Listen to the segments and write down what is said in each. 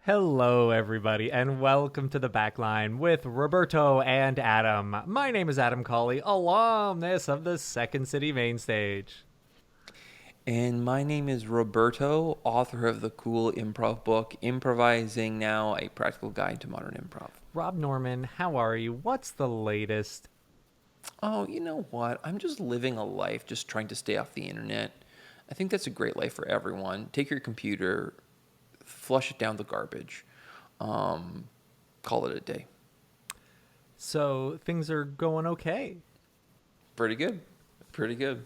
Hello, everybody, and welcome to the Backline with Roberto and Adam. My name is Adam Colley, alumnus of the Second City Main Stage. And my name is Roberto, author of the cool improv book, Improvising Now, A Practical Guide to Modern Improv. Rob Norman, how are you? What's the latest? Oh, you know what? I'm just living a life, just trying to stay off the internet. I think that's a great life for everyone. Take your computer, flush it down the garbage, call it a day. So, things are going okay. Pretty good. Pretty good.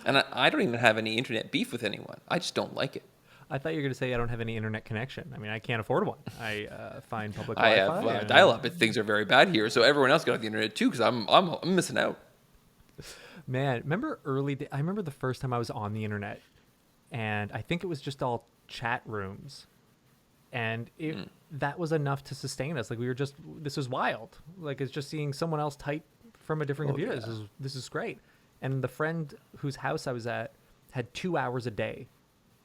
And I don't even have any internet beef with anyone. I just don't like it. I thought you were going to say I don't have any internet connection. I mean, I can't afford one. I find public I Wi-Fi. have dial-up, but things are very bad here, so everyone else got on the internet too, because I'm missing out. Man, remember I remember the first time I was on the internet, and I think it was just all chat rooms. And that was enough to sustain us. Like, this was wild. Like, it's just seeing someone else type from a different computer. Yeah. This is great. And the friend whose house I was at had 2 hours a day.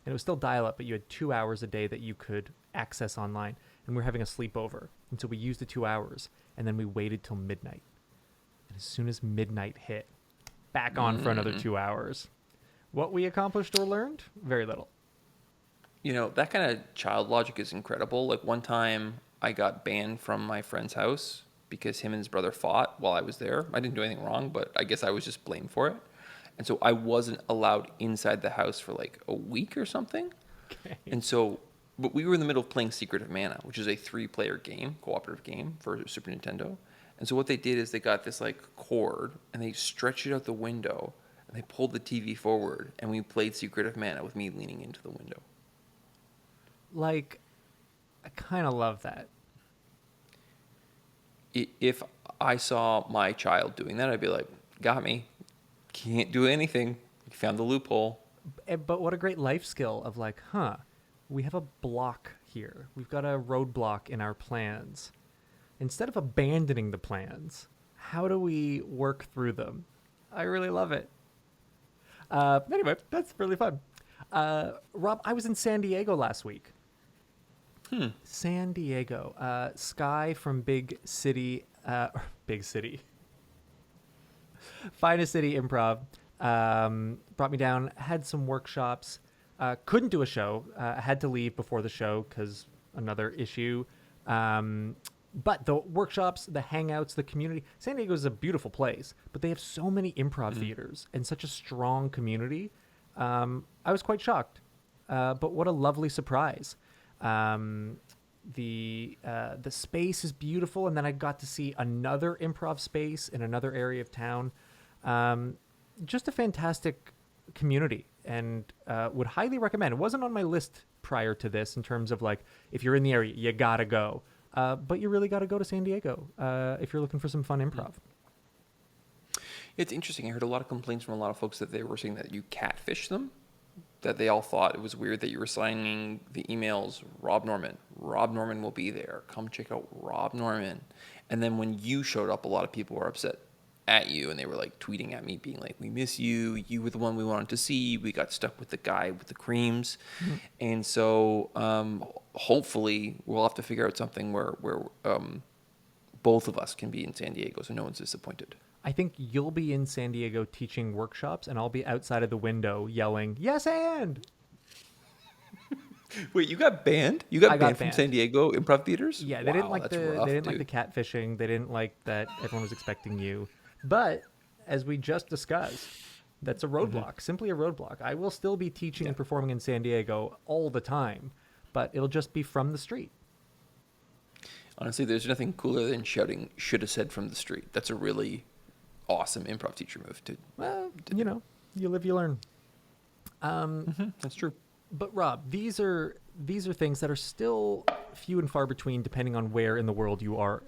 And it was still dial-up, but you had 2 hours a day that you could access online. And we were having a sleepover. And so we used the 2 hours, and then we waited till midnight. And as soon as midnight hit, back on for another 2 hours. What we accomplished or learned? Very little. You know, that kind of child logic is incredible. Like, one time I got banned from my friend's house because him and his brother fought while I was there. I didn't do anything wrong, but I guess I was just blamed for it. And so I wasn't allowed inside the house for like a week or something. Okay. And so, but we were in the middle of playing Secret of Mana, which is a 3-player game, cooperative game for Super Nintendo. And so what they did is they got this like cord and they stretched it out the window and they pulled the TV forward and we played Secret of Mana with me leaning into the window. Like, I kind of love that. If I saw my child doing that, I'd be like, got me. Can't do anything. You found the loophole. But what a great life skill of like, we have a block here. We've got a roadblock in our plans. Instead of abandoning the plans, how do we work through them? I really love it. Anyway, that's really fun. Rob, I was in San Diego last week. San Diego. Sky from Big City. Finest City Improv brought me down, had some workshops, couldn't do a show. I had to leave before the show because another issue. But the workshops, the hangouts, the community. San Diego is a beautiful place, but they have so many improv theaters and such a strong community. I was quite shocked, but what a lovely surprise. The space is beautiful, and then I got to see another improv space in another area of town. Just a fantastic community, and would highly recommend. It wasn't on my list prior to this in terms of like, if you're in the area, you gotta go. But you really gotta go to San Diego if you're looking for some fun improv. It's interesting. I heard a lot of complaints from a lot of folks that they were saying that you catfish them, that they all thought it was weird that you were signing the emails, Rob Norman. Rob Norman will be there. Come check out Rob Norman. And then when you showed up, a lot of people were upset at you, and they were like tweeting at me being like, we miss you. You were the one we wanted to see. We got stuck with the guy with the creams. Mm-hmm. And so hopefully we'll have to figure out something where both of us can be in San Diego so no one's disappointed. I think you'll be in San Diego teaching workshops, and I'll be outside of the window yelling, yes, and. Wait, you got banned? You got banned from banned. San Diego improv theaters? Yeah, they didn't like like the catfishing. They didn't like that everyone was expecting you. But as we just discussed, that's a roadblock, simply a roadblock. I will still be teaching and performing in San Diego all the time, but it'll just be from the street. Honestly, there's nothing cooler than shouting "should have said" from the street. That's a really awesome improv teacher move to. Well, you live, you learn. That's true. But Rob, these are things that are still few and far between, depending on where in the world you are.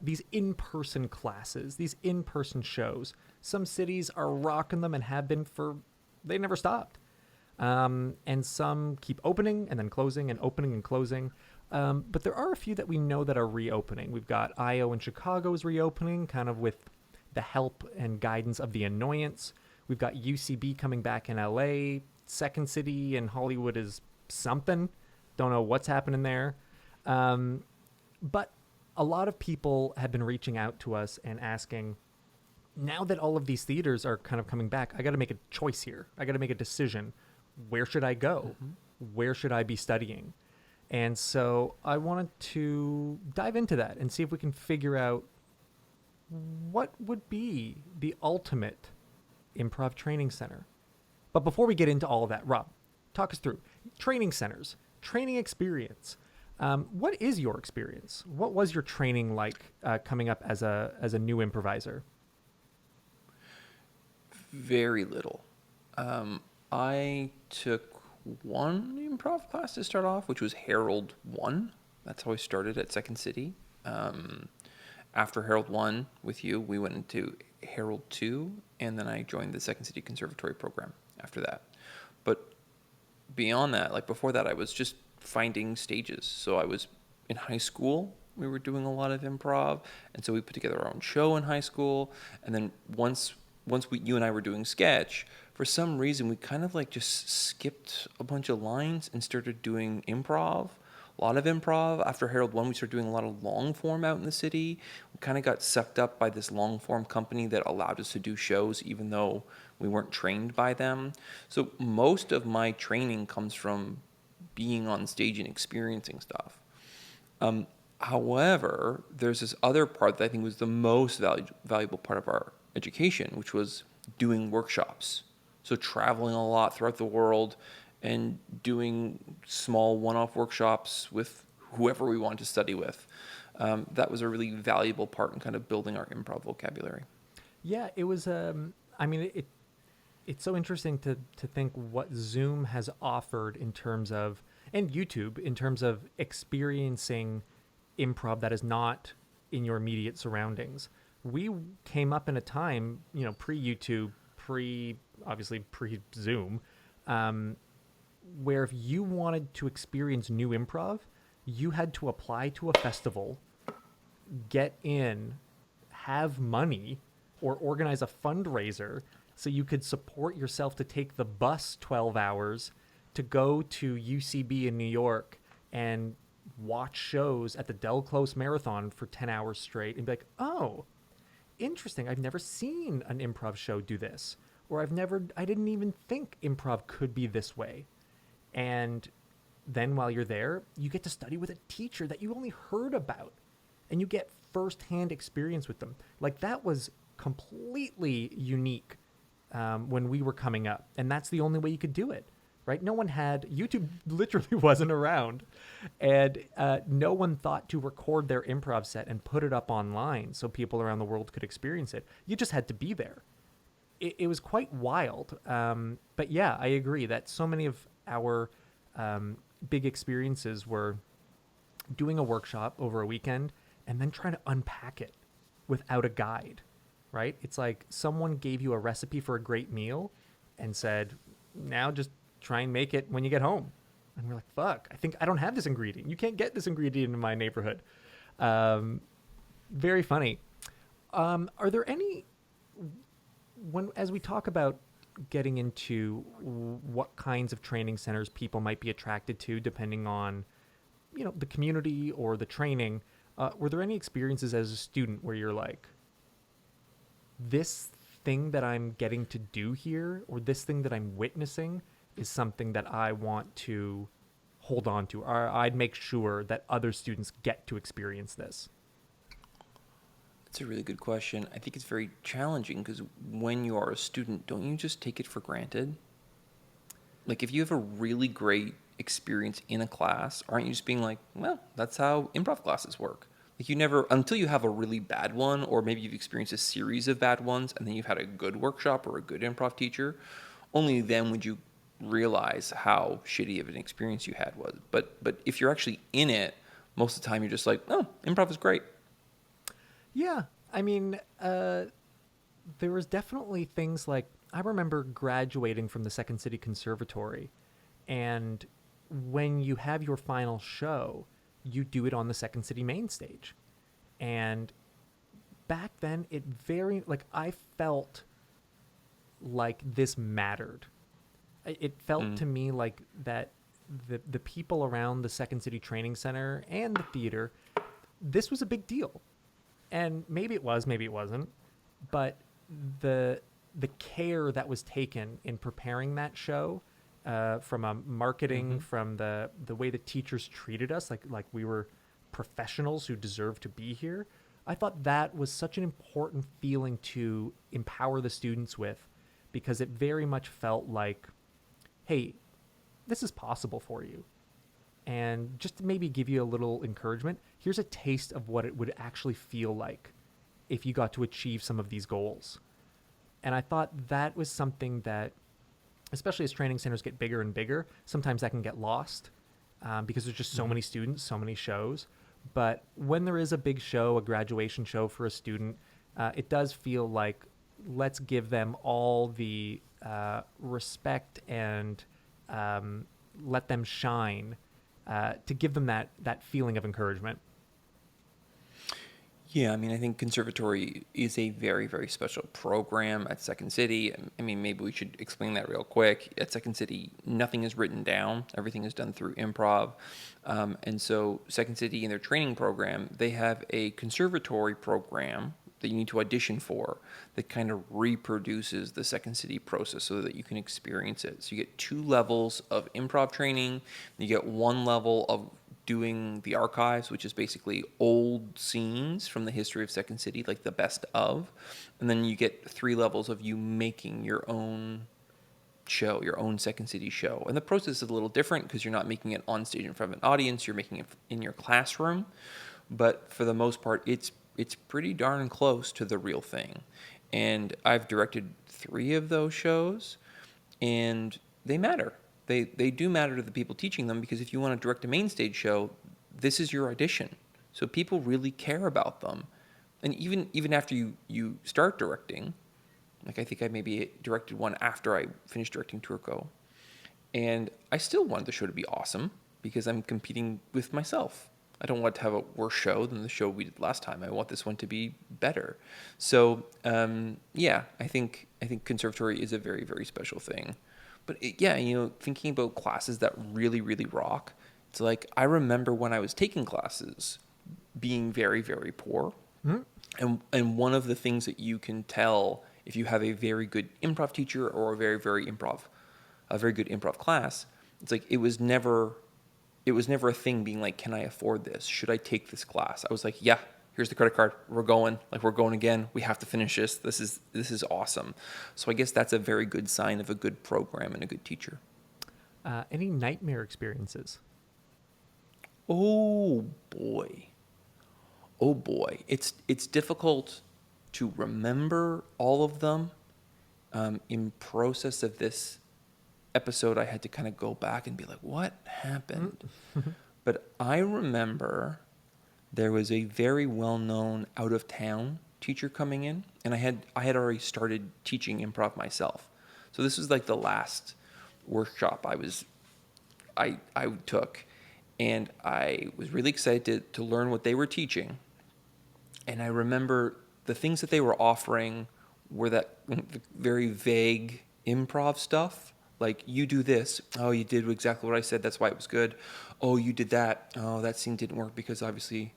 These in-person classes, these in-person shows. Some cities are rocking them and have been they never stopped. And some keep opening and then closing and opening and closing. But there are a few that we know that are reopening. We've got I.O. in Chicago is reopening, kind of with the help and guidance of the annoyance. We've got UCB coming back in LA. Second City in Hollywood is something. Don't know what's happening there. But a lot of people have been reaching out to us and asking, now that all of these theaters are kind of coming back, I got to make a choice here. I got to make a decision. Where should I go? Where should I be studying? And so I wanted to dive into that and see if we can figure out what would be the ultimate improv training center. But before we get into all of that, Rob, talk us through training centers, training experience. What is your experience? What was your training like coming up as a new improviser? Very little. I took one improv class to start off, which was Herald 1. That's how I started at Second City. After Herald 1 with you, we went into Herald 2, and then I joined the Second City Conservatory program after that. But beyond that, like before that, I was just finding stages. So I was in high school. We were doing a lot of improv, and so we put together our own show in high school. And then once you and I were doing sketch, for some reason we kind of like just skipped a bunch of lines and started doing improv. A lot of improv. After Herald 1, we started doing a lot of long form out in the city. We kind of got sucked up by this long form company that allowed us to do shows even though we weren't trained by them. So most of my training comes from being on stage and experiencing stuff. However, there's this other part that I think was the most valuable part of our education, which was doing workshops. So traveling a lot throughout the world and doing small one-off workshops with whoever we wanted to study with. That was a really valuable part in kind of building our improv vocabulary. Yeah, it was. It's so interesting to think what Zoom has offered in terms of, and YouTube in terms of experiencing improv that is not in your immediate surroundings. We came up in a time, pre-YouTube, obviously pre-Zoom, where if you wanted to experience new improv, you had to apply to a festival, get in, have money, or organize a fundraiser so you could support yourself to take the bus 12 hours to go to UCB in New York and watch shows at the Del Close Marathon for 10 hours straight and be like, oh, interesting. I've never seen an improv show do this. Or I didn't even think improv could be this way. And then while you're there, you get to study with a teacher that you only heard about. And you get firsthand experience with them. Like that was completely unique when we were coming up. And that's the only way you could do it, right? No one had, YouTube literally wasn't around. And no one thought to record their improv set and put it up online so people around the world could experience it. You just had to be there. It was quite wild. But yeah, I agree that so many of our big experiences were doing a workshop over a weekend and then trying to unpack it without a guide, right? It's like someone gave you a recipe for a great meal and said, now just try and make it when you get home. And we're like, fuck, I think I don't have this ingredient. You can't get this ingredient in my neighborhood. Very funny. Are there any, as we talk about getting into what kinds of training centers people might be attracted to depending on, the community or the training, were there any experiences as a student where you're like, this thing that I'm getting to do here or this thing that I'm witnessing is something that I want to hold on to, or I'd make sure that other students get to experience this? That's a really good question. I think it's very challenging because when you are a student, don't you just take it for granted? Like if you have a really great experience in a class, aren't you just being like, well, that's how improv classes work? Like you never, until you have a really bad one, or maybe you've experienced a series of bad ones and then you've had a good workshop or a good improv teacher, only then would you realize how shitty of an experience you had was. But if you're actually in it, most of the time you're just like, oh, improv is great. Yeah, I mean, there was definitely things like, I remember graduating from the Second City Conservatory, and when you have your final show, you do it on the Second City main stage. And back then, I felt like this mattered. It felt to me like that the people around the Second City Training Center and the theater, this was a big deal. And maybe it was, maybe it wasn't, but the care that was taken in preparing that show, from a marketing, from the way the teachers treated us, like we were professionals who deserved to be here. I thought that was such an important feeling to empower the students with, because it very much felt like, hey, this is possible for you. And just to maybe give you a little encouragement, here's a taste of what it would actually feel like if you got to achieve some of these goals. And I thought that was something that, especially as training centers get bigger and bigger, sometimes that can get lost, because there's just so many students, so many shows. But when there is a big show, a graduation show for a student, it does feel like, let's give them all the respect and let them shine, to give them that feeling of encouragement. Yeah, I mean, I think Conservatory is a very, very special program at Second City. I mean, maybe we should explain that real quick. At Second City, nothing is written down. Everything is done through improv. And so Second City, in their training program, they have a Conservatory program that you need to audition for that kind of reproduces the Second City process so that you can experience it. So you get 2 levels of improv training. You get 1 level of doing the archives, which is basically old scenes from the history of Second City, like the best of. And then you get 3 levels of you making your own show, your own Second City show. And the process is a little different because you're not making it on stage in front of an audience, you're making it in your classroom. But for the most part, it's pretty darn close to the real thing. And I've directed 3 of those shows, and they matter. They do matter to the people teaching them, because if you want to direct a main stage show, this is your audition. So people really care about them. And even after you start directing, like I think I maybe directed one after I finished directing Turco, and I still wanted the show to be awesome because I'm competing with myself. I don't want to have a worse show than the show we did last time. I want this one to be better. So yeah, I think Conservatory is a very, very special thing. But thinking about classes that really, really rock, it's like I remember when I was taking classes being very, very poor. And one of the things that you can tell if you have a very good improv teacher or a very good improv class, it's like it was never a thing being like, can I afford this? Should I take this class? I was like, yeah, here's the credit card. We're going again. We have to finish this. This is awesome. So I guess that's a very good sign of a good program and a good teacher. Any nightmare experiences? Oh boy. It's difficult to remember all of them. In process of this episode, I had to kind of go back and be like, what happened? But I remember there was a very well-known out-of-town teacher coming in, and I had already started teaching improv myself. So this was like the last workshop I took, and I was really excited to learn what they were teaching. And I remember the things that they were offering were that very vague improv stuff. Like, you do this. Oh, you did exactly what I said. That's why it was good. Oh, you did that. Oh, that scene didn't work because obviously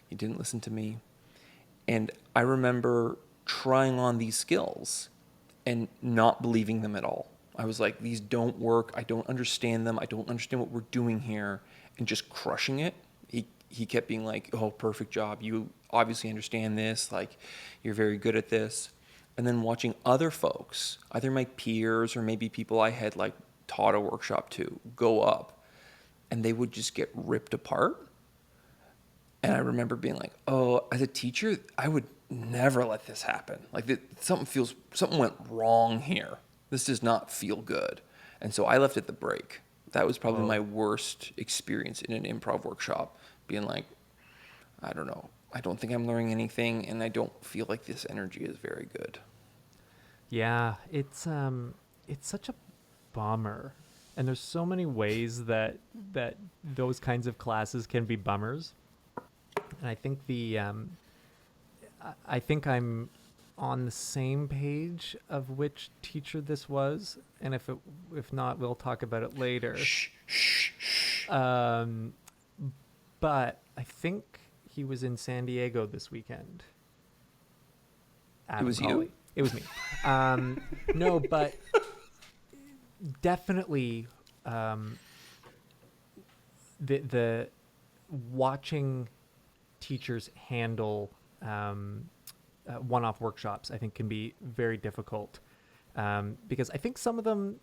you didn't listen to me. And I remember trying on these skills and not believing them at all. I was like, these don't work. I don't understand them. I don't understand what we're doing here. And just crushing it. He kept being like, oh, perfect job. You obviously understand this. Like, you're very good at this. And then watching other folks, either my peers or maybe people I had like taught a workshop to, go up, and they would just get ripped apart. And I remember being like, oh, as a teacher, I would never let this happen. Like, something went wrong here. This does not feel good. And so I left at the break. That was probably my worst experience in an improv workshop, being like, I don't know. I don't think I'm learning anything, and I don't feel like this energy is very good. Yeah, it's such a bummer. And there's so many ways that those kinds of classes can be bummers. And I think I think I'm on the same page of which teacher this was, and if not, we'll talk about it later. Shh, shh, shh. But I think he was in San Diego this weekend. Adam It was Colley. you? It was me. No, but definitely the watching teachers handle one-off workshops, I think, can be very difficult, because I think some of them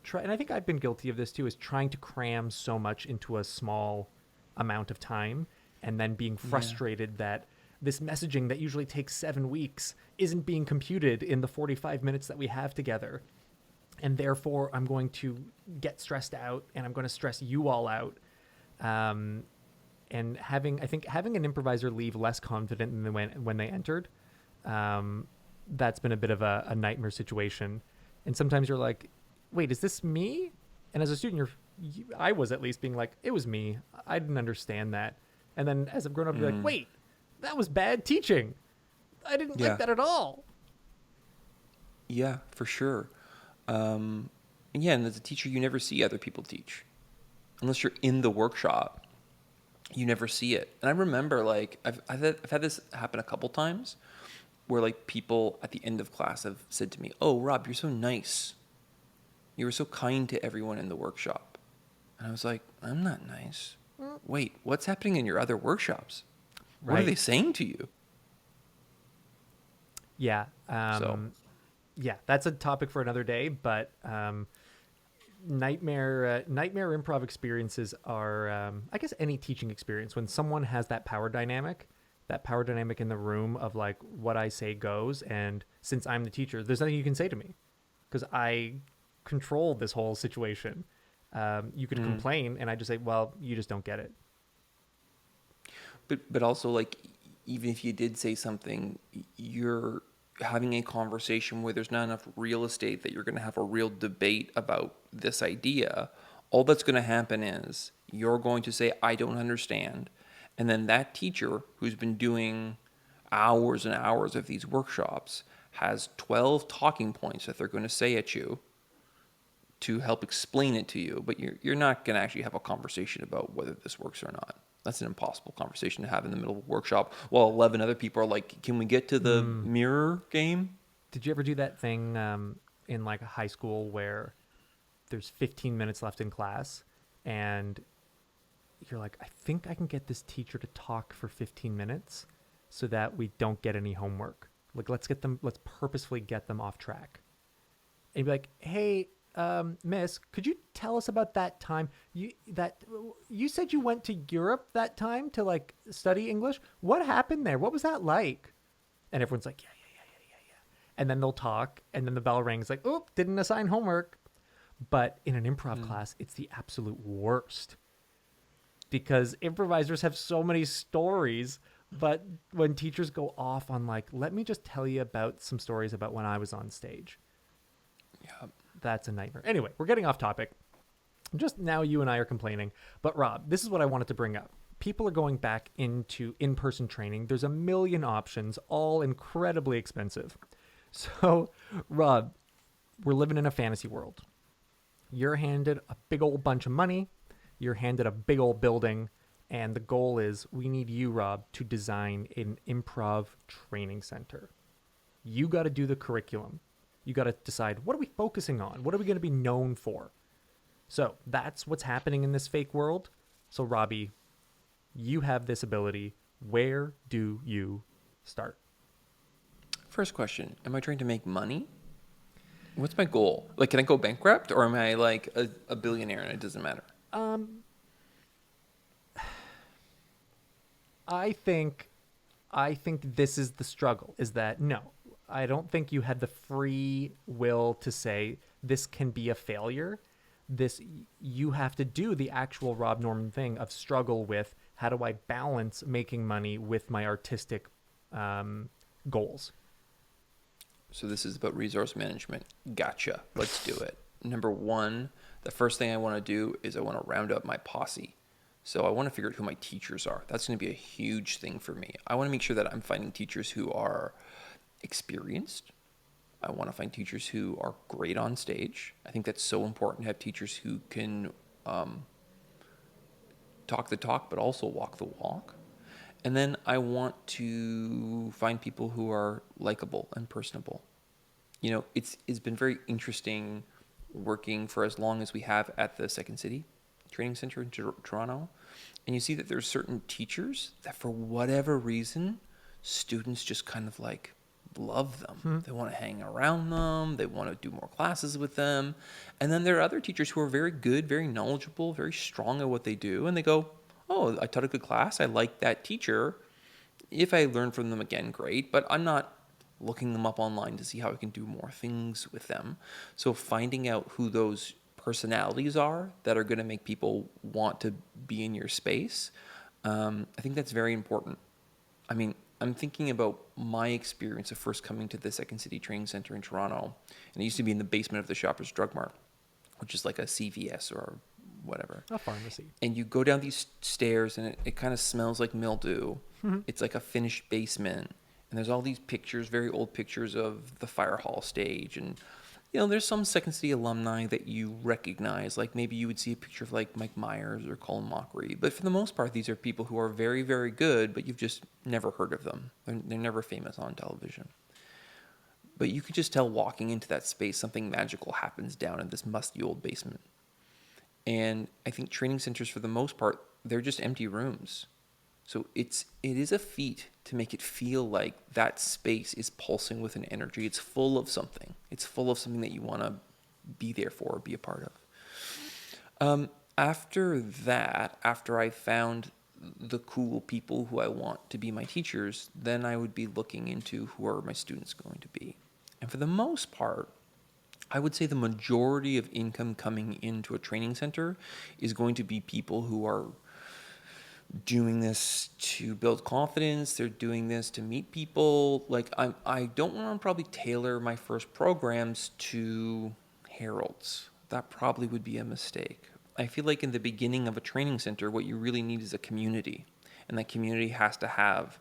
try, and I think I've been guilty of this too, is trying to cram so much into a small amount of time, and then being frustrated that this messaging that usually takes 7 weeks isn't being computed in the 45 minutes that we have together. And therefore, I'm going to get stressed out, and I'm going to stress you all out. And having an improviser leave less confident than when they entered, that's been a bit of a nightmare situation. And sometimes you're like, wait, is this me? And as a student, I was at least being like, it was me. I didn't understand that. And then as I've grown up, you're like, wait, that was bad teaching. I didn't like that at all. Yeah, for sure. And as a teacher, you never see other people teach. Unless you're in the workshop, you never see it. And I remember, like, I've had this happen a couple times where, like, people at the end of class have said to me, "Oh, Rob, you're so nice. You were so kind to everyone in the workshop." And I was like, "I'm not nice. Wait, what's happening in your other workshops? What are Right. they saying to you?" Yeah. Yeah, that's a topic for another day, but nightmare improv experiences are, I guess, any teaching experience. When someone has that power dynamic in the room of, like, what I say goes, and since I'm the teacher, there's nothing you can say to me because I control this whole situation. You could complain, and I just say, well, you just don't get it. But also, like, even if you did say something, you're having a conversation where there's not enough real estate that you're going to have a real debate about this idea. All that's going to happen is you're going to say, "I don't understand." And then that teacher who's been doing hours and hours of these workshops has 12 talking points that they're going to say at you to help explain it to you. But you're not going to actually have a conversation about whether this works or not. That's an impossible conversation to have in the middle of a workshop while 11 other people are like, "Can we get to the mirror game?" Did you ever do that thing in, like, a high school where there's 15 minutes left in class and you're like, I think I can get this teacher to talk for 15 minutes so that we don't get any homework. Like, let's purposefully get them off track. And you'd be like, hey, miss, could you tell us about that time you said you went to Europe that time to, like, study English? What happened there? What was that like? And everyone's like, yeah. And then they'll talk, and then the bell rings, like, oop, didn't assign homework. But in an improv class, it's the absolute worst. Because improvisers have so many stories, but when teachers go off on, like, let me just tell you about some stories about when I was on stage. Yeah. That's a nightmare. Anyway, we're getting off topic. Just now you and I are complaining. But Rob, this is what I wanted to bring up. People are going back into in-person training. There's a million options, all incredibly expensive. So, Rob, we're living in a fantasy world. You're handed a big old bunch of money. You're handed a big old building. And the goal is we need you, Rob, to design an improv training center. You got to do the curriculum. You got to decide, what are we focusing on? What are we going to be known for? So that's what's happening in this fake world. So, Robbie, you have this ability. Where do you start? First question, am I trying to make money? What's my goal? Like, can I go bankrupt, or am I, like, a billionaire and it doesn't matter? I think this is the struggle, is that, no, I don't think you had the free will to say this can be a failure. You have to do the actual Rob Norman thing of struggle with, how do I balance making money with my artistic goals? So this is about resource management. Gotcha. Let's do it. Number one, the first thing I want to do is I want to round up my posse. So I want to figure out who my teachers are. That's going to be a huge thing for me. I want to make sure that I'm finding teachers who are experienced. I want to find teachers who are great on stage. I think that's so important to have teachers who can talk the talk, but also walk the walk. And then I want to find people who are likable and personable. You know, it's been very interesting working for as long as we have at the Second City Training Center in Toronto. And you see that there's certain teachers that for whatever reason, students just kind of like love them. They want to hang around them. They want to do more classes with them. And then there are other teachers who are very good, very knowledgeable, very strong at what they do. And they go, oh, I taught a good class. I like that teacher. If I learn from them again, great. But I'm not looking them up online to see how I can do more things with them. So finding out who those personalities are that are going to make people want to be in your space, I think that's very important. I mean, I'm thinking about my experience of first coming to the Second City Training Center in Toronto, and it used to be in the basement of the Shoppers Drug Mart, which is like a CVS or whatever. A pharmacy. And you go down these stairs, and it kind of smells like mildew. It's like a finished basement, and there's all these pictures, very old pictures of the fire hall stage, and you know, there's some Second City alumni that you recognize, like maybe you would see a picture of like Mike Myers or Colin Mockery. But for the most part, these are people who are very, very good, but you've just never heard of them. They're never famous on television. But you could just tell walking into that space, something magical happens down in this musty old basement. And I think training centers, for the most part, they're just empty rooms. So it is a feat to make it feel like that space is pulsing with an energy. It's full of something. It's full of something that you want to be there for or be a part of. After that, after I found the cool people who I want to be my teachers, then I would be looking into who are my students going to be. And for the most part, I would say the majority of income coming into a training center is going to be people who are doing this to build confidence. They're doing this to meet people. Like I don't want to probably tailor my first programs to heralds. That probably would be a mistake. I feel like in the beginning of a training center, what you really need is a community. And that community has to have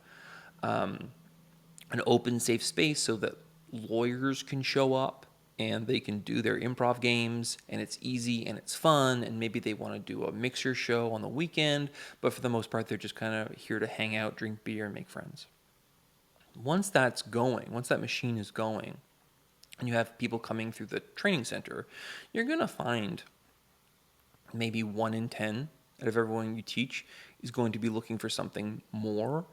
an open, safe space so that lawyers can show up and they can do their improv games, and it's easy and it's fun, and maybe they want to do a mixer show on the weekend, but for the most part, they're just kind of here to hang out, drink beer, and make friends. Once that's going, once that machine is going, and you have people coming through the training center, you're going to find maybe 1 in 10 out of everyone you teach is going to be looking for something more.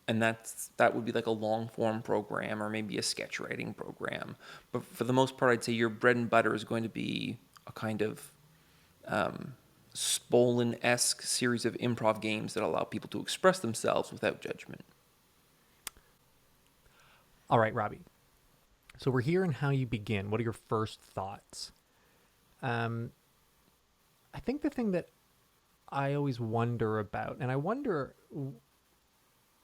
And that would be like a long form program or maybe a sketch writing program. But for the most part, I'd say your bread and butter is going to be a kind of Spolin-esque series of improv games that allow people to express themselves without judgment. All right, Robbie. So we're hearing how you begin. What are your first thoughts? I think the thing that I always wonder about, and I wonder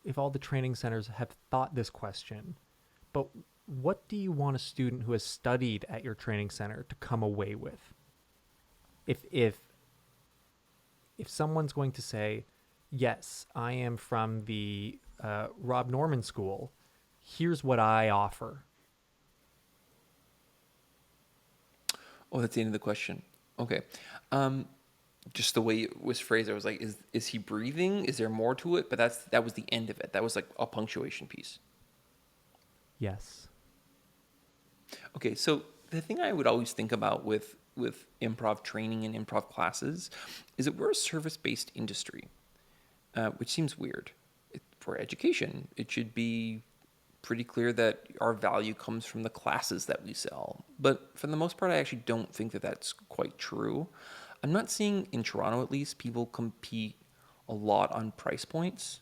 if all the training centers have thought this question, but what do you want a student who has studied at your training center to come away with? If someone's going to say, yes, I am from the Rob Norman School, here's what I offer. Oh, that's the end of the question. Okay. Just the way it was phrased, I was like, is he breathing? Is there more to it? But that was the end of it. That was like a punctuation piece. Yes. Okay, so the thing I would always think about with improv training and improv classes is that we're a service-based industry, which seems weird. For education, it should be pretty clear that our value comes from the classes that we sell. But for the most part, I actually don't think that that's quite true. I'm not seeing, in Toronto at least, people compete a lot on price points.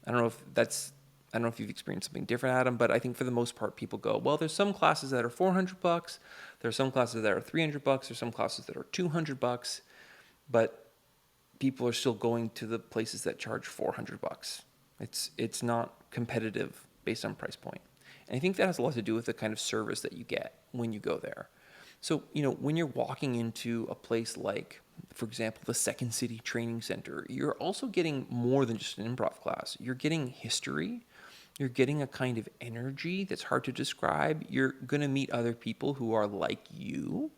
I don't know if you've experienced something different, Adam, but I think for the most part, people go, well, there's some classes that are $400, there's some classes that are $300, there's some classes that are $200, but people are still going to the places that charge $400. It's not competitive based on price point. And I think that has a lot to do with the kind of service that you get when you go there. So, when you're walking into a place like, for example, the Second City Training Center, you're also getting more than just an improv class. You're getting history. You're getting a kind of energy that's hard to describe. You're going to meet other people who are like you.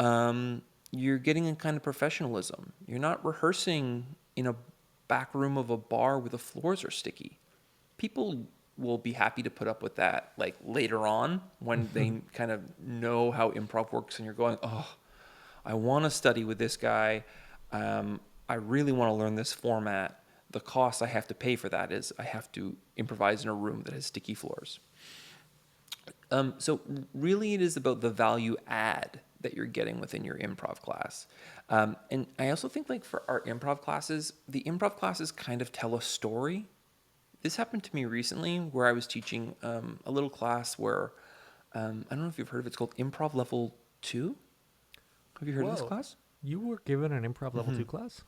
You're getting a kind of professionalism. You're not rehearsing in a back room of a bar where the floors are sticky. People will be happy to put up with that like later on when they kind of know how improv works and you're going, oh, I want to study with this guy. I really want to learn this format. The cost I have to pay for that is I have to improvise in a room that has sticky floors. So really it is about the value add that you're getting within your improv class. And I also think like for our improv classes, the improv classes kind of tell a story. This happened to me recently where I was teaching a little class where, I don't know if you've heard of it, it's called Improv Level 2. Have you heard of this Whoa. class? You were given an improv level 2 class?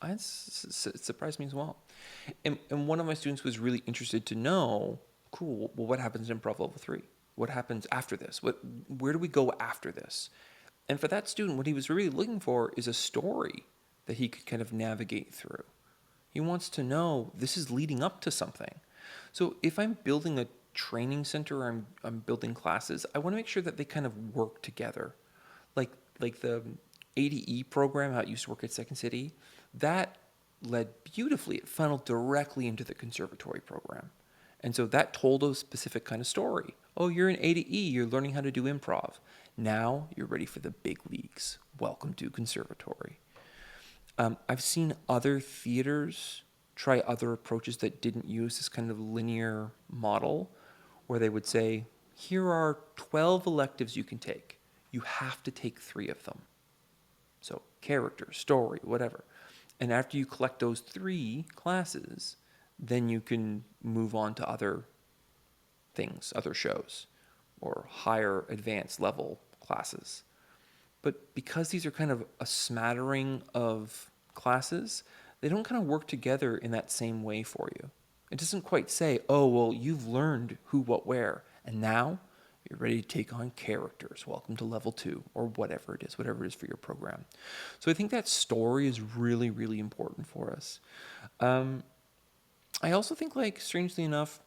It surprised me as well. And one of my students was really interested to know, cool, well, what happens in Improv Level 3? What happens after this? Where do we go after this? And for that student, what he was really looking for is a story that he could kind of navigate through. He wants to know this is leading up to something. So if I'm building a training center or I'm building classes, I want to make sure that they kind of work together. Like the ADE program, how it used to work at Second City, that led beautifully. It funneled directly into the Conservatory program. And so that told a specific kind of story. Oh, you're in ADE, you're learning how to do improv. Now you're ready for the big leagues. Welcome to Conservatory. I've seen other theaters try other approaches that didn't use this kind of linear model where they would say, here are 12 electives you can take. You have to take 3 of them. So character, story, whatever. And after you collect those 3 classes, then you can move on to other things, other shows, or higher advanced level classes. But because these are kind of a smattering of classes, they don't kind of work together in that same way for you. It doesn't quite say, oh, well, you've learned who, what, where, and now you're ready to take on characters. Welcome to level 2, or whatever it is for your program. So I think that story is really, really important for us. I also think, like, strangely enough,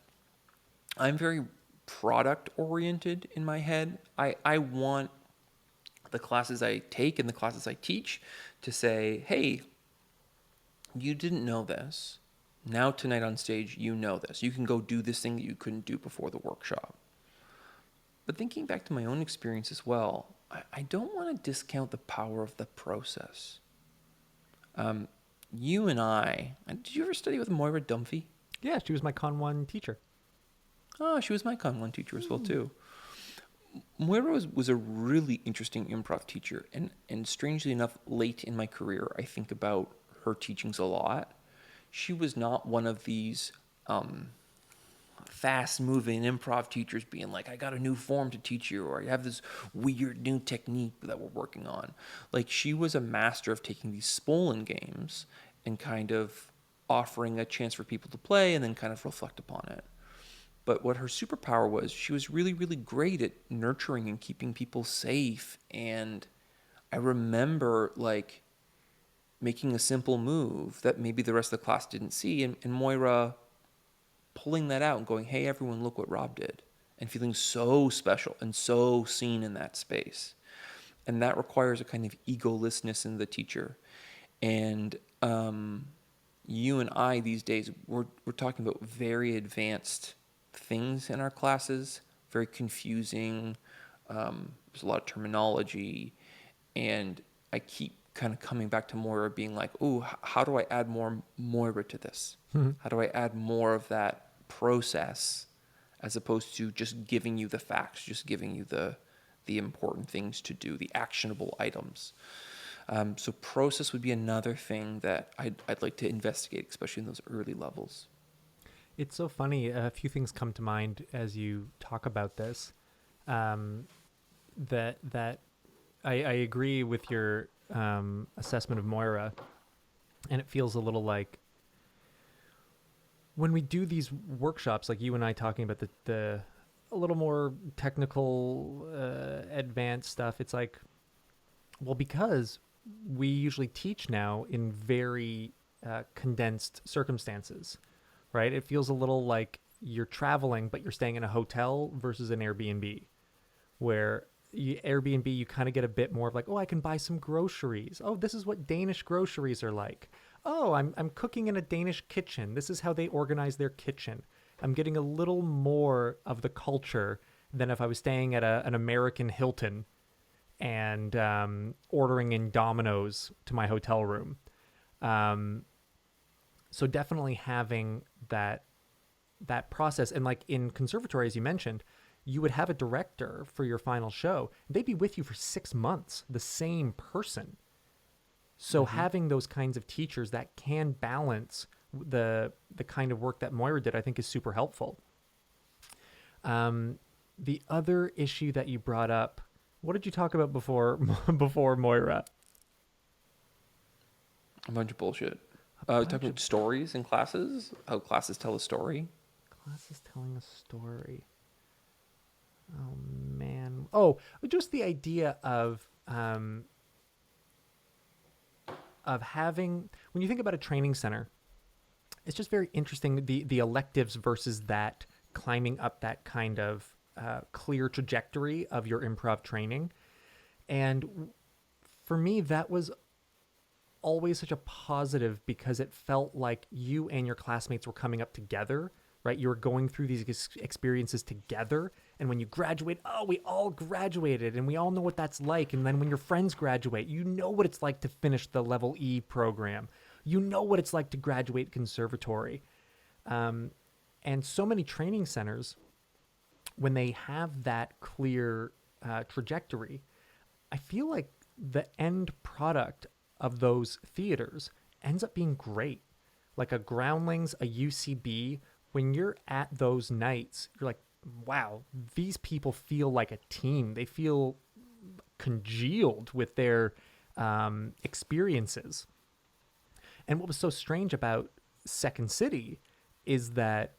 I'm very product oriented in my head. I want the classes I take and the classes I teach to say, hey, you didn't know this. Now tonight on stage, you know this. You can go do this thing that you couldn't do before the workshop. But thinking back to my own experience as well, I don't want to discount the power of the process. You and I, did you ever study with Moira Dunphy? Yeah, she was my Con 1 teacher. Oh, she was my Con 1 teacher as well, too. Moira was a really interesting improv teacher. And strangely enough, late in my career, I think about her teachings a lot. She was not one of these fast-moving improv teachers being like, I got a new form to teach you, or I have this weird new technique that we're working on. Like, she was a master of taking these Spolin games and kind of offering a chance for people to play and then kind of reflect upon it. But what her superpower was, she was really, really great at nurturing and keeping people safe. And I remember, like, making a simple move that maybe the rest of the class didn't see, and Moira pulling that out and going, hey, everyone, look what Rob did, and feeling so special and so seen in that space. And that requires a kind of egolessness in the teacher. And you and I these days, we're talking about very advanced things in our classes, very confusing. There's a lot of terminology, and I keep kind of coming back to Moira being like, oh, how do I add more Moira to this? Mm-hmm. How do I add more of that process as opposed to just giving you the facts, just giving you the important things to do, the actionable items? So process would be another thing that I'd like to investigate, especially in those early levels. It's so funny. A few things come to mind as you talk about this. That I agree with your assessment of Moira, and it feels a little like when we do these workshops, like you and I talking about the a little more technical, advanced stuff. It's like, well, because we usually teach now in very condensed circumstances, right? It feels a little like you're traveling, but you're staying in a hotel versus an Airbnb, where Airbnb, you kind of get a bit more of like, oh, I can buy some groceries. Oh, this is what Danish groceries are like. Oh, I'm cooking in a Danish kitchen. This is how they organize their kitchen. I'm getting a little more of the culture than if I was staying at an American Hilton and ordering in Domino's to my hotel room. So definitely having that process, and like in Conservatory, as you mentioned, you would have a director for your final show. They'd be with you for 6 months, the same person. So having those kinds of teachers that can balance the kind of work that Moira did, I think, is super helpful. The other issue that you brought up, what did you talk about before before Moira? A bunch of bullshit. Bunch Talking about stories in classes, how classes tell a story. Classes telling a story. Oh man. Oh, just the idea of having, when you think about a training center, it's just very interesting, the electives versus that climbing up that kind of clear trajectory of your improv training. And for me, that was always such a positive because it felt like you and your classmates were coming up together, right? You were going through these experiences together. And when you graduate, oh, we all graduated and we all know what that's like. And then when your friends graduate, you know what it's like to finish the level E program. You know what it's like to graduate Conservatory. And so many training centers, when they have that clear trajectory, I feel like the end product of those theaters ends up being great. Like a Groundlings, a UCB, when you're at those nights, you're like, wow, these people feel like a team. They feel congealed with their experiences. And what was so strange about Second City is that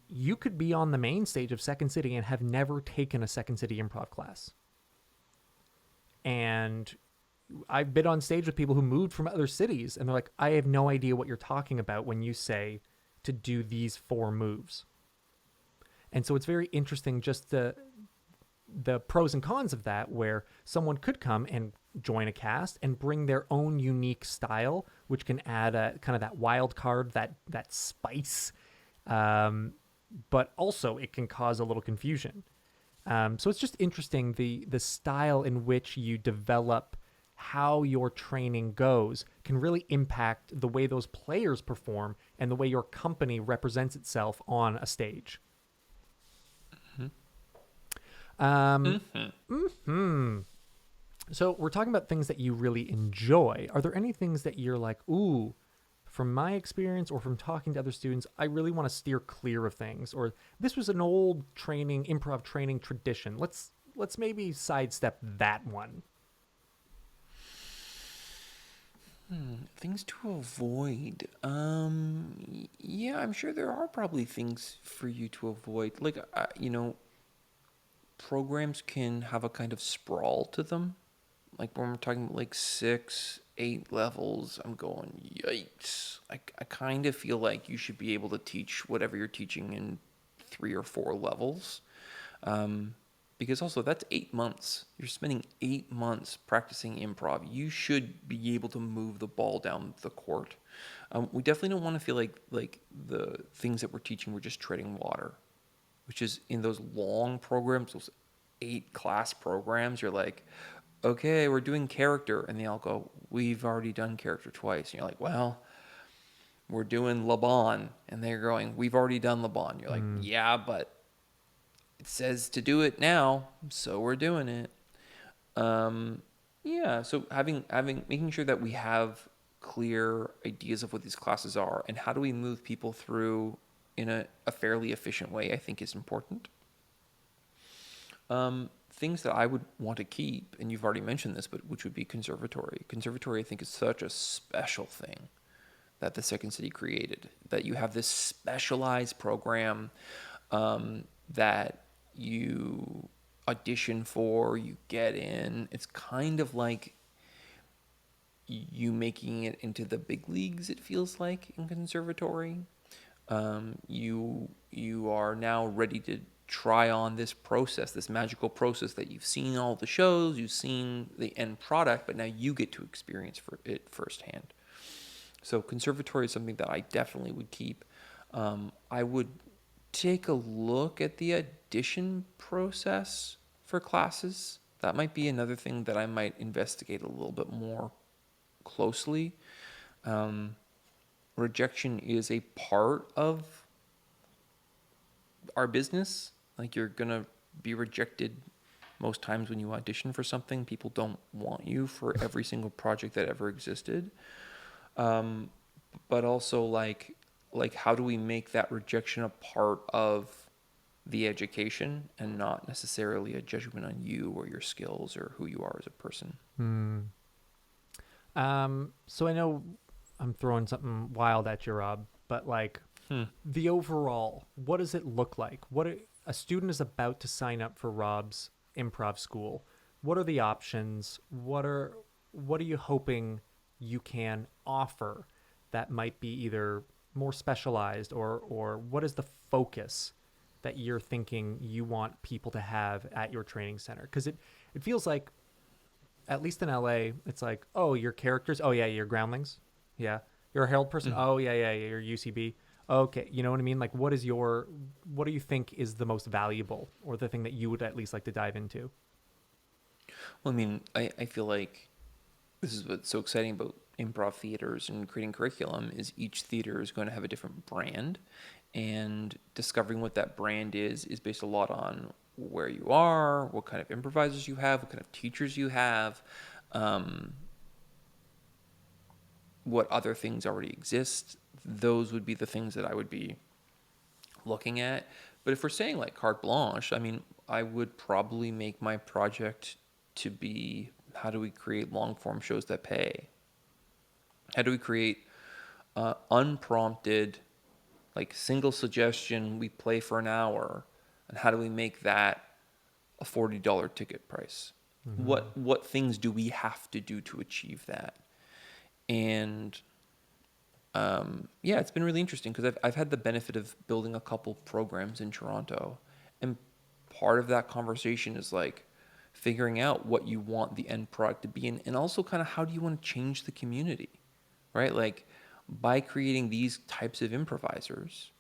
you could be on the main stage of Second City and have never taken a Second City improv class. And I've been on stage with people who moved from other cities, and they're like, I have no idea what you're talking about when you say to do these 4 moves. And so it's very interesting, just the pros and cons of that, where someone could come and join a cast and bring their own unique style, which can add a kind of that wild card, that spice. But also it can cause a little confusion. So it's just interesting, the style in which you develop how your training goes can really impact the way those players perform and the way your company represents itself on a stage. So we're talking about things that you really enjoy. Are there any things that you're like, ooh, from my experience or from talking to other students, I really want to steer clear of things, or this was an old improv training tradition. Let's maybe sidestep that one. Things to avoid. Yeah, I'm sure there are probably things for you to avoid. Like, programs can have a kind of sprawl to them. Like when we're talking about like 6, 8 levels, I'm going, yikes. I kind of feel like you should be able to teach whatever you're teaching in 3 or 4 levels. Because also that's 8 months. You're spending 8 months practicing improv. You should be able to move the ball down the court. We definitely don't want to feel like the things that we're teaching, we're just treading water, which is in those long programs, those 8 class programs, you're like, okay, we're doing character. And they all go, we've already done character twice. And you're like, well, we're doing Laban. And they're going, we've already done Laban. You're like, yeah, but it says to do it now, so we're doing it. Yeah, so making sure that we have clear ideas of what these classes are and how do we move people through in a fairly efficient way, I think is important. Things that I would want to keep, and you've already mentioned this, but which would be Conservatory. Conservatory, I think, is such a special thing that the Second City created, that you have this specialized program that you audition for, you get in. It's kind of like you making it into the big leagues, it feels like, in Conservatory. You are now ready to try on this process, this magical process that you've seen all the shows, you've seen the end product, but now you get to experience it firsthand. So conservatory is something that I definitely would keep. I would take a look at the addition process for classes. That might be another thing that I might investigate a little bit more closely. Um, Rejection is a part of our business. Like, you're gonna be rejected most times when you audition for something. People don't want you for every single project that ever existed. Um, but also like how do we make that rejection a part of the education and not necessarily a judgment on you or your skills or who you are as a person? Hmm. So I know I'm throwing something wild at you, Rob, but like the overall, what does it look like? A student is about to sign up for Rob's improv school. What are the options? What are you hoping you can offer that might be either more specialized, or what is the focus that you're thinking you want people to have at your training center? Because it feels like, at least in LA, it's like, oh, your characters, oh yeah, you're groundlings, yeah, you're a herald person, Mm. oh yeah, yeah, you're UCB, okay, you know what I mean? Like, what do you think is the most valuable, or the thing that you would at least like to dive into? Well, I mean, I feel like this is what's so exciting about improv theaters and creating curriculum is each theater is going to have a different brand, and discovering what that brand is based a lot on where you are, what kind of improvisers you have, what kind of teachers you have, um, what other things already exist. Those would be the things that I would be looking at. But if we're saying like carte blanche, I mean, I would probably make my project to be, how do we create long form shows that pay? How do we create unprompted, like single suggestion, we play for an hour, and how do we make that a $40 ticket price? Mm-hmm. What things do we have to do to achieve that? And yeah, it's been really interesting because I've had the benefit of building a couple programs in Toronto, and part of that conversation is like figuring out what you want the end product to be, and also kind of how do you want to change the community, right? Like, by creating these types of improvisers,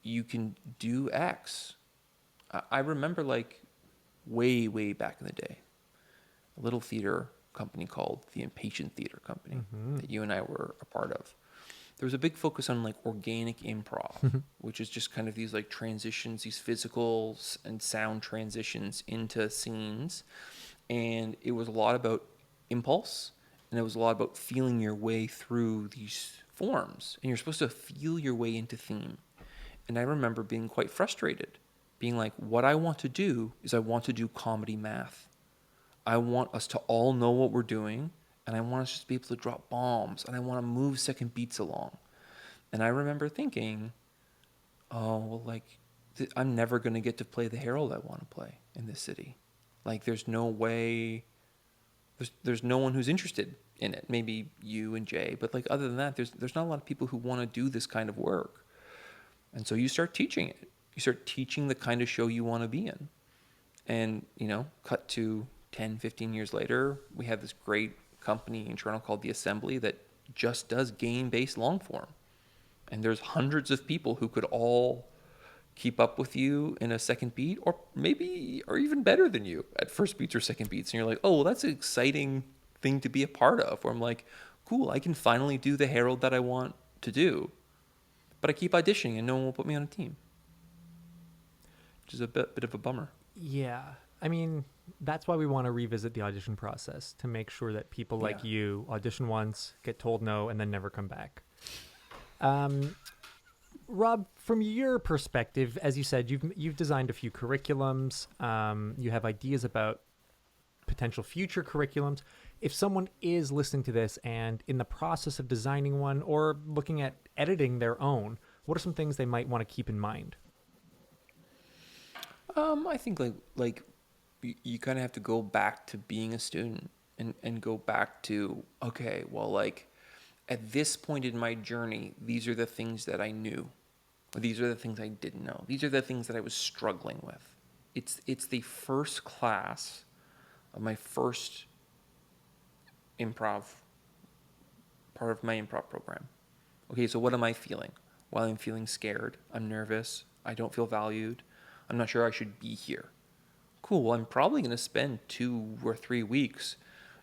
you can do X. I remember like way back in the day, a little theater company called the Impatient Theater Company Mm-hmm. that you and I were a part of. There was a big focus on like organic improv, which is just kind of these like transitions, these physical and sound transitions into scenes. And it was a lot about impulse, and it was a lot about feeling your way through these forms. And you're supposed to feel your way into theme. And I remember being quite frustrated, being like, what I want to do is I want to do comedy math. I want us to all know what we're doing, and I want us just to be able to drop bombs, and I want to move second beats along. And I remember thinking, oh, well, like, I'm never going to get to play the Herald I want to play in this city. Like, there's no way, there's no one who's interested in it. Maybe you and Jay, but like, other than that, there's not a lot of people who want to do this kind of work. And so you start teaching it. You start teaching the kind of show you want to be in. And, cut to 10, 15 years later, we have this great company in Toronto called The Assembly that just does game-based long form. And there's hundreds of people who could all keep up with you in a second beat, or maybe, or even better than you at first beats or second beats. And you're like, oh, well, that's an exciting thing to be a part of. Where I'm like, cool, I can finally do the Herald that I want to do. But I keep auditioning and no one will put me on a team, which is a bit of a bummer. Yeah. I mean, that's why we want to revisit the audition process, to make sure that people Yeah. like you audition once, get told no, and then never come back. Um, Rob, from your perspective, as you said, you've designed a few curriculums. You have ideas about potential future curriculums. If someone is listening to this and in the process of designing one or looking at editing their own, what are some things they might want to keep in mind? I think like you kind of have to go back to being a student and go back to, okay, well, like, at this point in my journey, these are the things that I knew. These are the things I didn't know. These are the things that I was struggling with. It's the first class of my first improv, part of my improv program. Okay, so what am I feeling? Well, I'm feeling scared. I'm nervous. I don't feel valued. I'm not sure I should be here. Cool, well, I'm probably going to spend 2 or 3 weeks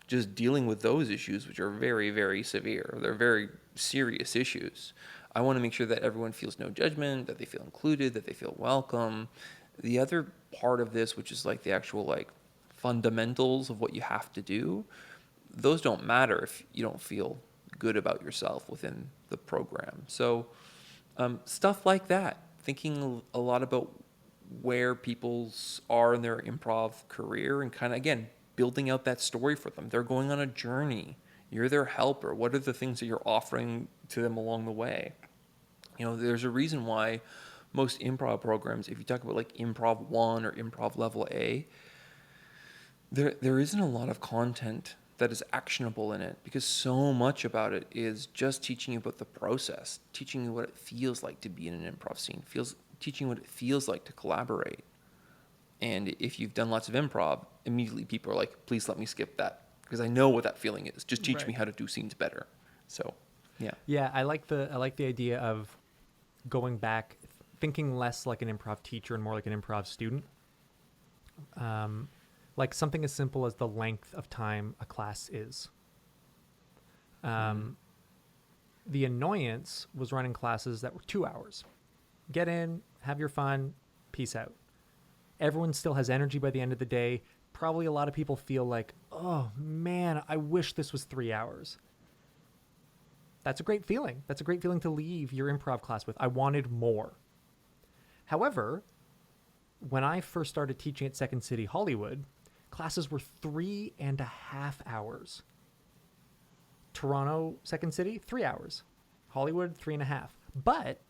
just dealing with those issues, which are very, very severe. They're very serious issues. I want to make sure that everyone feels no judgment, that they feel included, that they feel welcome. The other part of this, which is like the actual like fundamentals of what you have to do, those don't matter if you don't feel good about yourself within the program. So stuff like that, thinking a lot about where people's are in their improv career and kind of, again, building out that story for them. They're going on a journey. You're their helper. What are the things that you're offering to them along the way? You know, there's a reason why most improv programs, if you talk about like Improv 1 or Improv Level A, there isn't a lot of content that is actionable in it, because so much about it is just teaching you about the process, teaching you what it feels like to be in an improv scene, teaching what it feels like to collaborate. And if you've done lots of improv, immediately people are like, please let me skip that, because I know what that feeling is. Just teach me how to do scenes better. So, yeah. Yeah, I like the idea of going back, thinking less like an improv teacher and more like an improv student. Like something as simple as the length of time a class is. The annoyance was running classes that were 2 hours. Get in, have your fun, peace out. Everyone still has energy by the end of the day. Probably a lot of people feel like, oh man, I wish this was 3 hours. That's a great feeling. That's a great feeling to leave your improv class with. I wanted more. However, when I first started teaching at Second City Hollywood, classes were 3.5 hours. Toronto, Second City, 3 hours. Hollywood, 3.5. But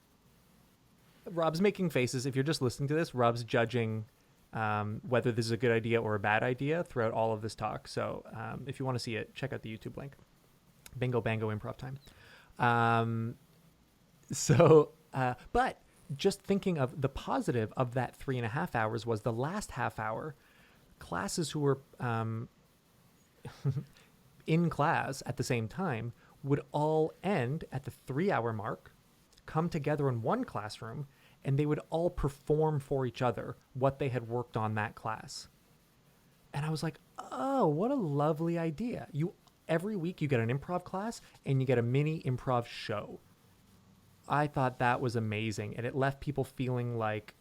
Rob's making faces. If you're just listening to this, Rob's judging whether this is a good idea or a bad idea throughout all of this talk. So if you want to see it, check out the YouTube link. Bingo, bango, improv time. But just thinking of the positive of that 3.5 hours was the last half hour, classes who were in class at the same time would all end at the 3-hour mark, come together in one classroom, and they would all perform for each other what they had worked on that class. And I was like, oh, what a lovely idea. Every week you get an improv class and you get a mini improv show. I thought that was amazing. And it left people feeling like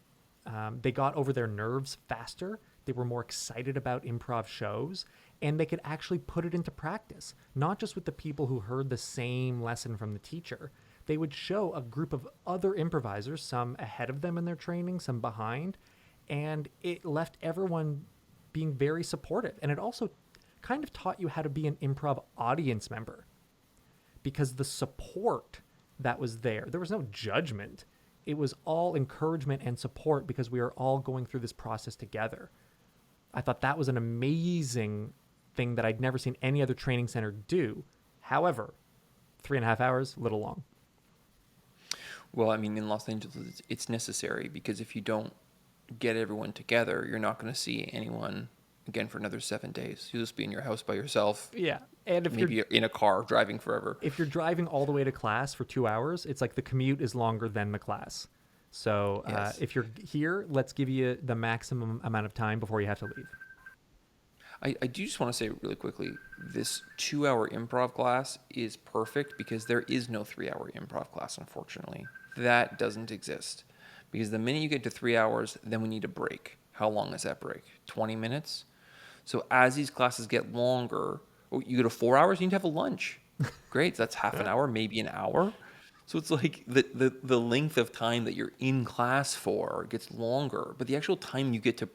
they got over their nerves faster. They were more excited about improv shows, and they could actually put it into practice, not just with the people who heard the same lesson from the teacher. They would show a group of other improvisers, some ahead of them in their training, some behind, and it left everyone being very supportive. And it also kind of taught you how to be an improv audience member, because the support that was there was no judgment. It was all encouragement and support, because we are all going through this process together. I thought that was an amazing thing that I'd never seen any other training center do. However, 3.5 hours, a little long. Well, I mean, in Los Angeles, it's necessary, because if you don't get everyone together, you're not going to see anyone again for another 7 days. You'll just be in your house by yourself. Yeah. And if maybe you're in a car driving forever. If you're driving all the way to class for 2 hours, it's like the commute is longer than the class. So yes. If you're here, let's give you the maximum amount of time before you have to leave. I do just want to say really quickly, this 2-hour improv class is perfect, because there is no 3-hour improv class, unfortunately. That doesn't exist. Because the minute you get to 3 hours, then we need a break. How long is that break? 20 minutes? So as these classes get longer, you go to 4 hours, you need to have a lunch. Great, that's half an hour, maybe an hour. So it's like the length of time that you're in class for gets longer, but the actual time you get to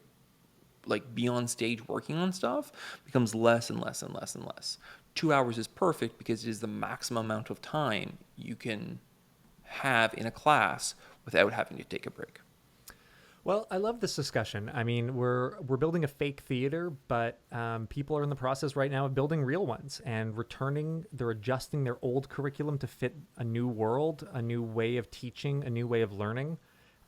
like be on stage working on stuff becomes less and less and less and less. 2 hours is perfect, because it is the maximum amount of time you can have in a class without having to take a break. Well, I love this discussion. I mean, we're building a fake theater, but people are in the process right now of building real ones and returning. They're adjusting their old curriculum to fit a new world, a new way of teaching, a new way of learning.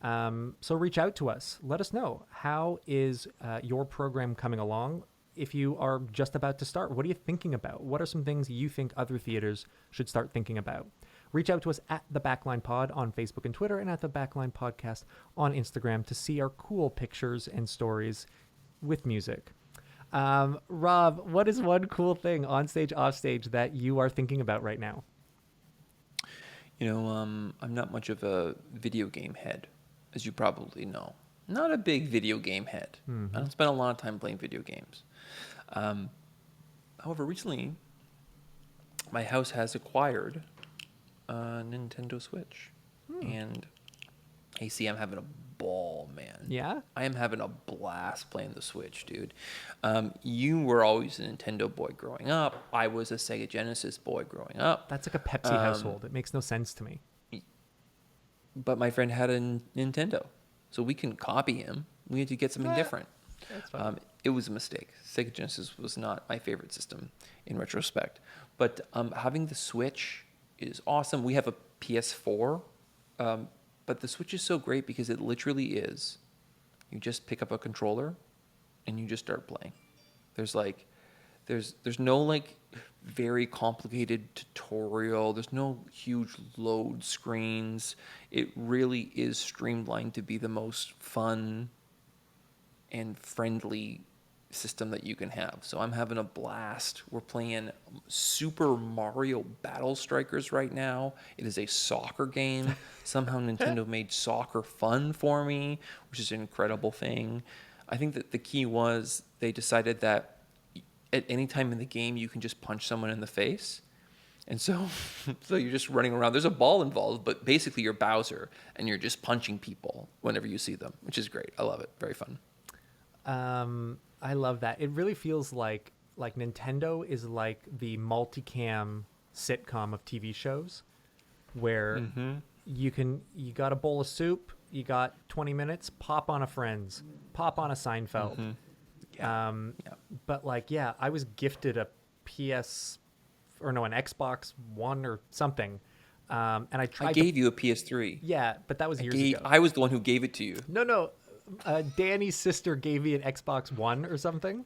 So reach out to us. Let us know, how is your program coming along? If you are just about to start, what are you thinking about? What are some things you think other theaters should start thinking about? Reach out to us at The Backline Pod on Facebook and Twitter, and at The Backline Podcast on Instagram to see our cool pictures and stories with music. Rob, what is one cool thing on stage, off stage that you are thinking about right now? I'm not much of a video game head, as you probably know. Not a big video game head. I don't spend a lot of time playing video games. However, recently, my house has acquired a Nintendo Switch. And, hey, see, I'm having a ball, man. Yeah? I am having a blast playing the Switch, dude. You were always a Nintendo boy growing up. I was a Sega Genesis boy growing up. That's like a Pepsi household. It makes no sense to me. But my friend had a Nintendo, so we couldn't copy him. We had to get something different. That's fine. It was a mistake. Sega Genesis was not my favorite system in retrospect. But having the Switch is awesome. We have a PS4, but the Switch is so great because it literally is. You just pick up a controller and you just start playing. There's no very complicated tutorial. There's no huge load screens. It really is streamlined to be the most fun and friendly system that you can have. So I'm having a blast. We're playing Super Mario Battle Strikers right now. It is a soccer game. Somehow Nintendo made soccer fun for me, which is an incredible thing. I think that the key was they decided that at any time in the game you can just punch someone in the face. And so you're just running around. There's a ball involved, but basically you're Bowser and you're just punching people whenever you see them, which is great. I love it. Very fun. I love that. It really feels like Nintendo is like the multicam sitcom of TV shows, where you got a bowl of soup, you got 20 minutes, pop on a Friends, pop on a Seinfeld. But I was gifted an Xbox One or something, and I tried. I gave you a PS3. Yeah, but that was years ago. I was the one who gave it to you. No. Danny's sister gave me an Xbox One or something.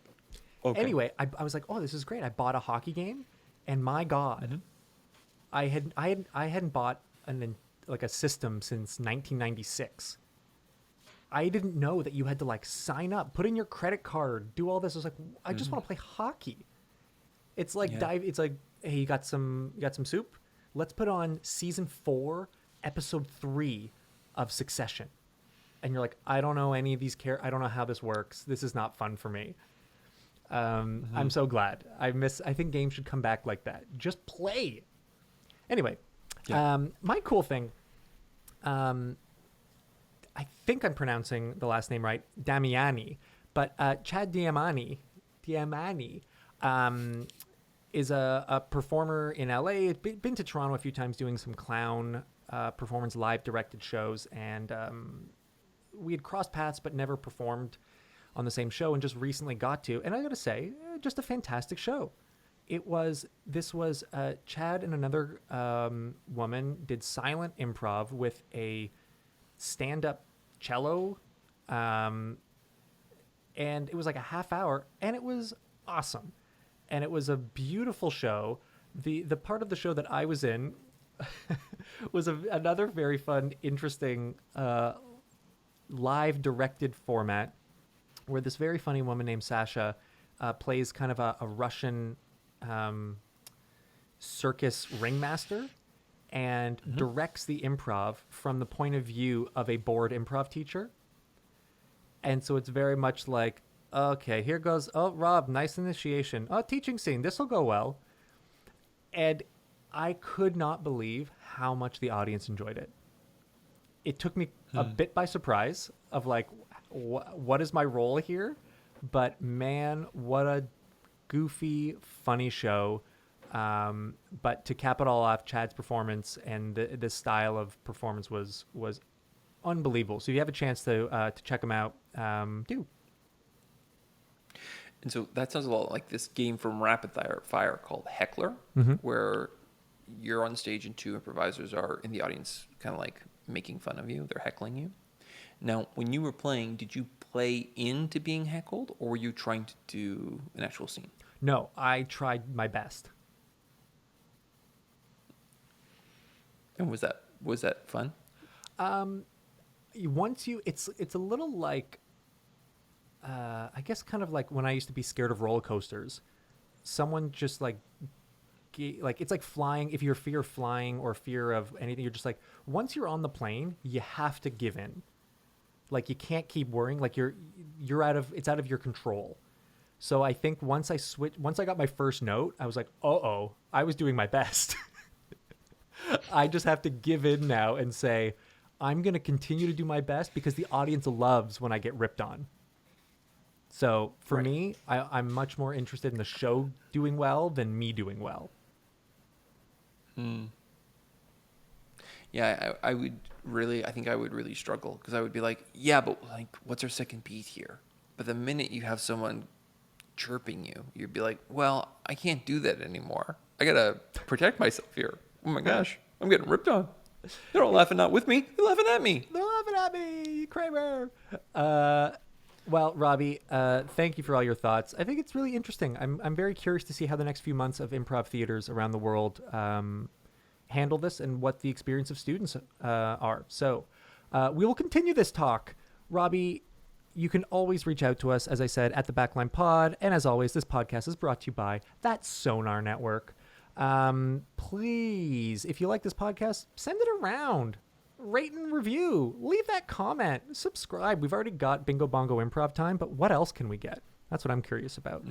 Okay. Anyway, I was like, oh, this is great. I bought a hockey game, and my God, I hadn't bought a system since 1996. I didn't know that you had to sign up, put in your credit card, do all this. I was like, I just want to play hockey. It's like It's like, hey, you got some soup? Let's put on season 4, episode 3 of Succession. And you're like, I don't know any of these I don't know how this works. This is not fun for me. I'm so glad. I think games should come back like that. Just play. Anyway, my cool thing, I think I'm pronouncing the last name right, Damiani, but Chad Diamani is a performer in LA. Been to Toronto a few times doing some clown performance, live directed shows, and we had crossed paths but never performed on the same show, and just recently got to. And I got to say, just a fantastic show. This was Chad and another woman did silent improv with a stand-up cello, and it was like a half hour, and it was awesome. And it was a beautiful show. The part of the show that I was in was another very fun, interesting live directed format where this very funny woman named Sasha plays kind of a Russian circus ringmaster and directs the improv from the point of view of a bored improv teacher. And so it's very much like, okay, here goes, oh, Rob, nice initiation. Oh, teaching scene, this will go well. And I could not believe how much the audience enjoyed it. It took me a bit by surprise of what is my role here? But man, what a goofy, funny show. But to cap it all off, Chad's performance and the style of performance was unbelievable. So if you have a chance to check them out, do. And so that sounds a lot like this game from Rapid Fire called Heckler, where you're on stage and two improvisers are in the audience kind of like making fun of you. They're heckling you. Now, when you were playing, did you play into being heckled, or were you trying to do an actual scene? No, I tried my best. And was that fun? It's a little like, I guess kind of like when I used to be scared of roller coasters. Someone just like it's like flying. If you're fear of flying or fear of anything, you're just like, once you're on the plane, you have to give in. Like you can't keep worrying. Like it's out of your control. So I think once I got my first note, I was like, I was doing my best. I just have to give in now and say, I'm going to continue to do my best because the audience loves when I get ripped on. So for me, I'm much more interested in the show doing well than me doing well. Yeah, I think I would really struggle because I would be like, yeah, but like, what's our second beat here? But the minute you have someone chirping you, you'd be like, well, I can't do that anymore. I got to protect myself here. Oh my gosh, I'm getting ripped on. They're all laughing not with me. They're laughing at me. They're laughing at me, Kramer. Well, Robbie, thank you for all your thoughts. I think it's really interesting. I'm very curious to see how the next few months of improv theaters around the world handle this and what the experience of students are. So we will continue this talk. Robbie, you can always reach out to us, as I said, at the Backline Pod. And as always, this podcast is brought to you by that Sonar Network. Please, if you like this podcast, send it around. Rate and review. Leave that comment. Subscribe. We've already got Bingo Bongo Improv Time, but what else can we get? That's what I'm curious about.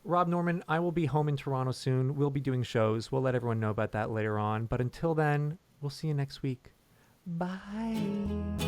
Rob Norman, I will be home in Toronto soon. We'll be doing shows. We'll let everyone know about that later on. But until then, we'll see you next week. Bye.